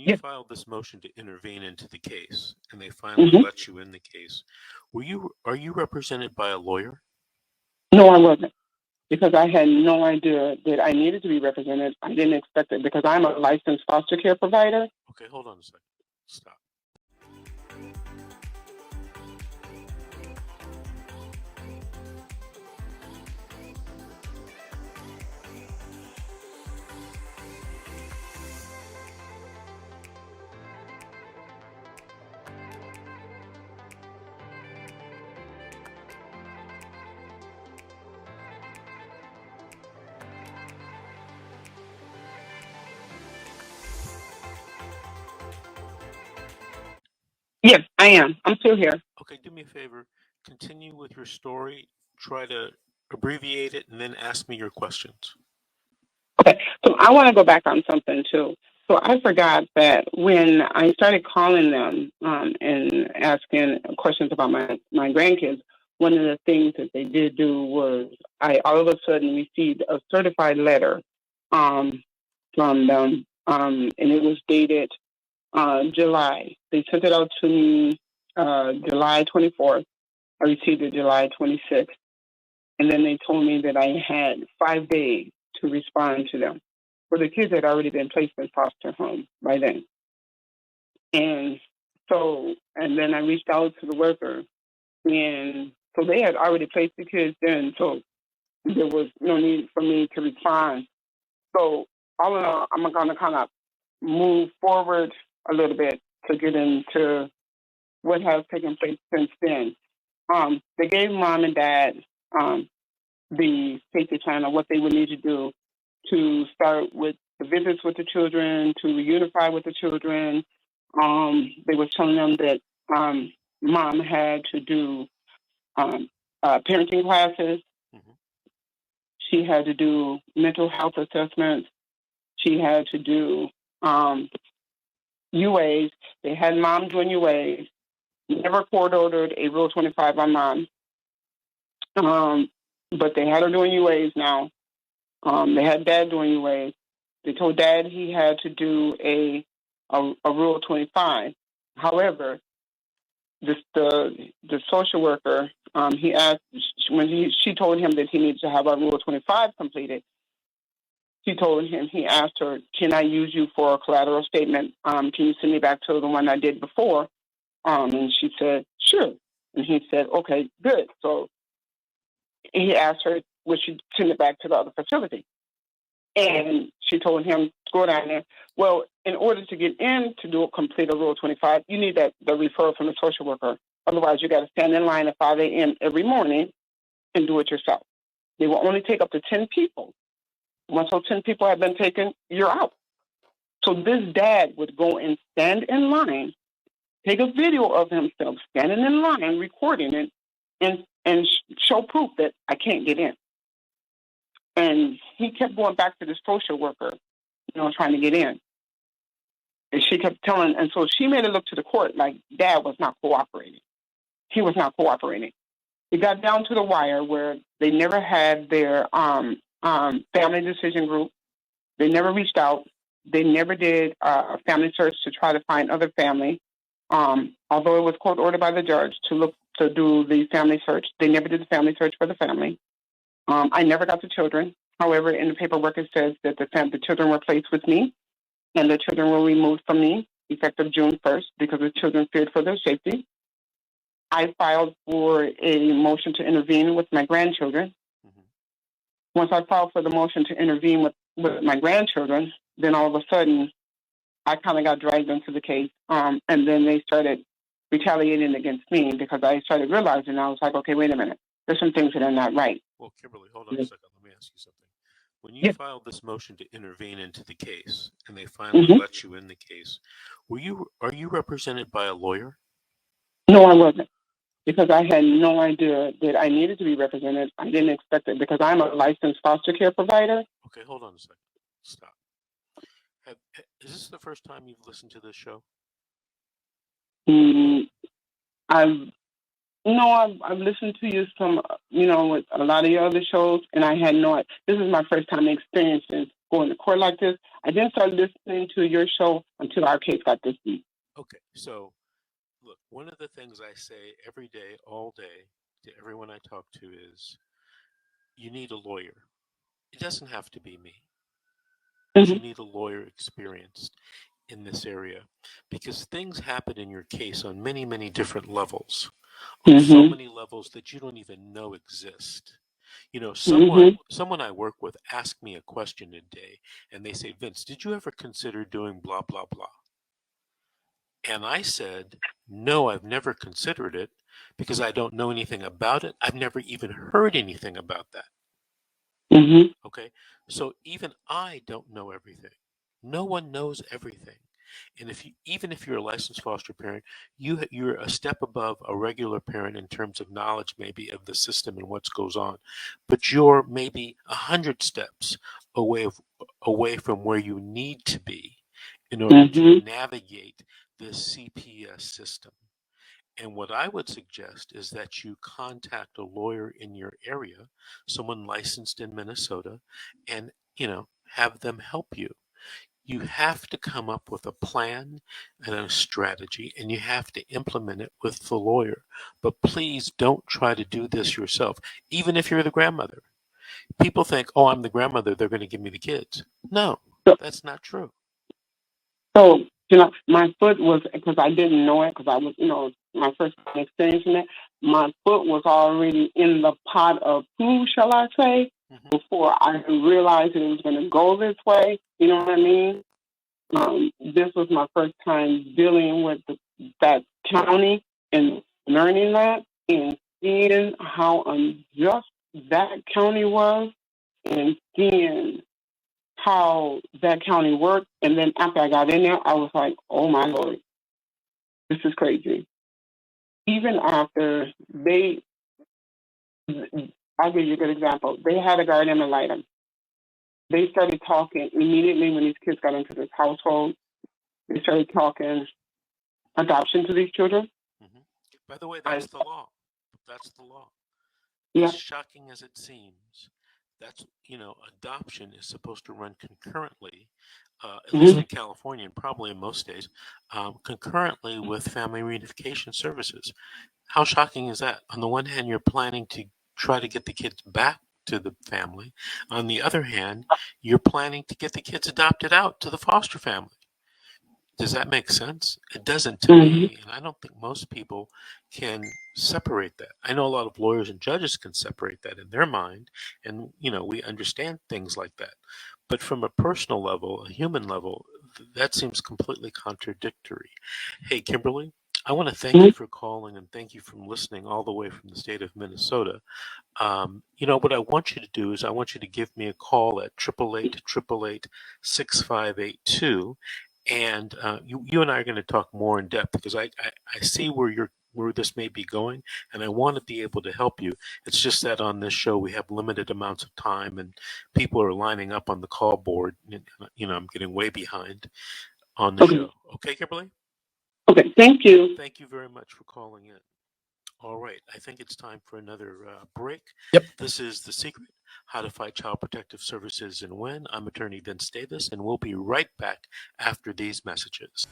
you Yes. filed this motion to intervene into the case, and they finally Mm-hmm. let you in the case, are you represented by a lawyer? No, I wasn't, because I had no idea that I needed to be represented. I didn't expect it because I'm a licensed foster care provider. Okay, hold on a second. Stop. Yes, I am. I'm still here. Okay, do me a favor. Continue with your story. Try to abbreviate it and then ask me your questions. Okay, so I want to go back on something too. So I forgot that when I started calling them and asking questions about my grandkids, one of the things that they did do was I all of a sudden received a certified letter from them, and it was dated July. They sent it out to me July 24th. I received it July 26th. And then they told me that I had 5 days to respond to them. For the kids had already been placed in foster home by then. And then I reached out to the worker, and so they had already placed the kids then, so there was no need for me to respond. So all in all, I'm going to kind of move forward a little bit to get into what has taken place since then. They gave mom and dad the safety plan of what they would need to do to start with the visits with the children, to unify with the children. They were telling them that mom had to do parenting classes. Mm-hmm. She had to do mental health assessments. She had to do UAs. They had mom doing UAs. Never court-ordered a Rule 25 on mom. But they had her doing UAs now. They had dad doing UAs. They told dad he had to do a Rule 25. However, the social worker, he asked when she told him that he needs to have a Rule 25 completed. He asked her, "Can I use you for a collateral statement? Can you send me back to the one I did before?" And she said, "Sure." And he said, "Okay, good." So he asked her, would she send it back to the other facility? And she told him, go down there. Well, in order to get in to complete a Rule 25, you need the referral from the social worker. Otherwise, you got to stand in line at 5 a.m. every morning and do it yourself. They will only take up to 10 people. Once those 10 people have been taken, you're out. So this dad would go and stand in line, take a video of himself standing in line, recording it, and show proof that I can't get in. And he kept going back to the social worker, trying to get in. And she kept telling, and so she made it look to the court like dad was not cooperating. He was not cooperating. It got down to the wire where they never had their family decision group. They never reached out. They never did a family search to try to find other family. Although it was court ordered by the judge to do the family search, they never did the family search for the family. I never got the children. However, in the paperwork it says that the children were placed with me, and the children were removed from me effective June 1st because the children feared for their safety. I filed for a motion to intervene with my grandchildren. Mm-hmm. Once I filed for the motion to intervene with my grandchildren, then all of a sudden I kind of got dragged into the case, and then they started retaliating against me because I started realizing, I was like, okay, wait a minute. There's some things that are not right. Well, Kimberly, hold on a second. Let me ask you something. When you filed this motion to intervene into the case, and they finally let you in the case, are you represented by a lawyer? No, I wasn't, because I had no idea that I needed to be represented. I didn't expect it because I'm a licensed foster care provider. Okay, hold on a second. Stop. Is this the first time you've listened to this show? I've listened to you with a lot of your other shows, and I had this is my first time experiencing going to court like this. I didn't start listening to your show until our case got this deep. Okay, so look, one of the things I say every day, all day, to everyone I talk to is, you need a lawyer. It doesn't have to be me, but you need a lawyer experienced in this area, because things happen in your case on many, many different levels, on so many levels that you don't even know exist. You know, someone I work with asked me a question today, and they say, Vince, did you ever consider doing blah, blah, blah? And I said, no, I've never considered it because I don't know anything about it. I've never even heard anything about that. Okay, so even I don't know everything. No one knows everything. And even if you're a licensed foster parent, you're a step above a regular parent in terms of knowledge, maybe of the system and what goes on, but you're maybe 100 steps away from where you need to be in order to navigate this CPS system. And what I would suggest is that you contact a lawyer in your area, someone licensed in Minnesota, and have them help you. You have to come up with a plan and a strategy, and you have to implement it with the lawyer. But please don't try to do this yourself, even if you're the grandmother. People think, oh, I'm the grandmother, they're going to give me the kids. No, that's not true. So, my foot was, because I didn't know it, because I was, my first time experiencing it, my foot was already in the pot of food, shall I say, before I realized it was going to go this way. You know what I mean? This was my first time dealing with that county and learning that and seeing how unjust that county was and seeing how that county worked. And then after I got in there, I was like, oh my Lord, this is crazy. Even after I'll give you a good example. They had a guardian ad litem. They started talking immediately when these kids got into this household. They started talking adoption to these children. By the way, that's the law. That's the law. Yeah. As shocking as it seems, that's, adoption is supposed to run concurrently, at least in California and probably in most states, concurrently with family reunification services. How shocking is that? On the one hand, you're planning to try to get the kids back to the family. On the other hand, you're planning to get the kids adopted out to the foster family. Does that make sense? It doesn't to me, and I don't think most people can separate that. I know a lot of lawyers and judges can separate that in their mind, and we understand things like that. But from a personal level, a human level, that seems completely contradictory. Hey, Kimberly, I want to thank you for calling and thank you for listening all the way from the state of Minnesota. What I want you to do is I want you to give me a call at 888-888-6582. And you and I are going to talk more in depth because I see where this may be going, and I want to be able to help you. It's just that on this show we have limited amounts of time, and people are lining up on the call board. I'm getting way behind on the show. Okay, Kimberly? Okay, thank you. Thank you very much for calling in. All right, I think it's time for another break. Yep. This is The Secret, How to Fight Child Protective Services and Win. I'm attorney Vince Davis, and we'll be right back after these messages.